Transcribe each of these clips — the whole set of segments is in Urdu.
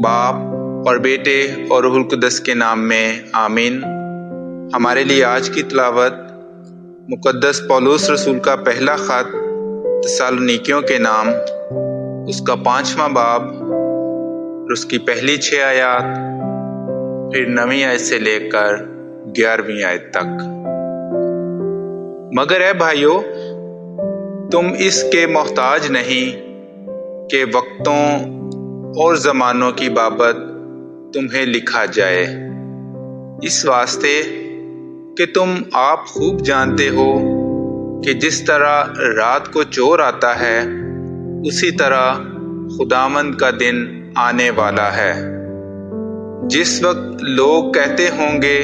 باپ اور بیٹے اور روح القدس کے نام میں آمین۔ ہمارے لیے آج کی تلاوت مقدس پولس رسول کا پہلا خط تسالونیکیوں کے نام، اس کا 5واں باب اور اس کی پہلی 6 آیات، پھر 9ویں آیت سے لے کر 11ویں آیت تک۔ مگر اے بھائیو، تم اس کے محتاج نہیں کہ وقتوں اور زمانوں کی بابت تمہیں لکھا جائے، اس واسطے کہ تم آپ خوب جانتے ہو کہ جس طرح رات کو چور آتا ہے، اسی طرح خداوند کا دن آنے والا ہے، جس وقت لوگ کہتے ہوں گے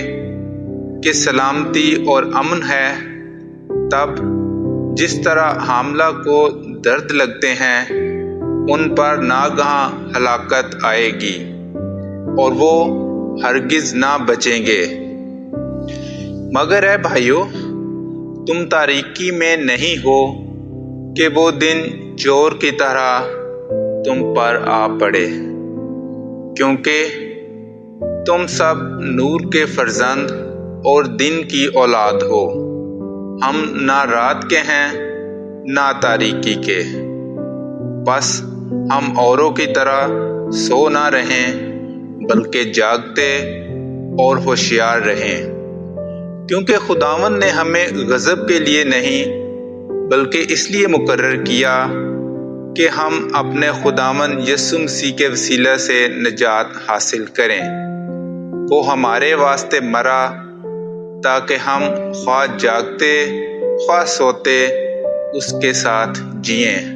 کہ سلامتی اور امن ہے، تب جس طرح حاملہ کو درد لگتے ہیں، ان پر ناگہاں ہلاکت آئے گی اور وہ ہرگز نہ بچیں گے۔ مگر اے بھائیو، تم تاریکی میں نہیں ہو کہ وہ دن چور کی طرح تم پر آ پڑے، کیونکہ تم سب نور کے فرزند اور دن کی اولاد ہو۔ ہم نہ رات کے ہیں نہ تاریکی کے، بس ہم اوروں کی طرح سو نہ رہیں بلکہ جاگتے اور ہوشیار رہیں، کیونکہ خداوند نے ہمیں غضب کے لیے نہیں بلکہ اس لیے مقرر کیا کہ ہم اپنے خداوند یسوع مسیح کے وسیلہ سے نجات حاصل کریں۔ وہ ہمارے واسطے مرا تاکہ ہم خواہ جاگتے خواہ سوتے اس کے ساتھ جئیں۔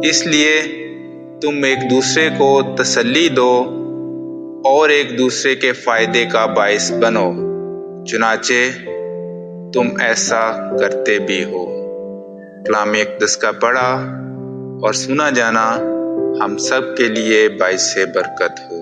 اس لیے تم ایک دوسرے کو تسلی دو اور ایک دوسرے کے فائدے کا باعث بنو، چنانچہ تم ایسا کرتے بھی ہو۔ کلام اقدس کا پڑھا اور سنا جانا ہم سب کے لیے باعث برکت ہو۔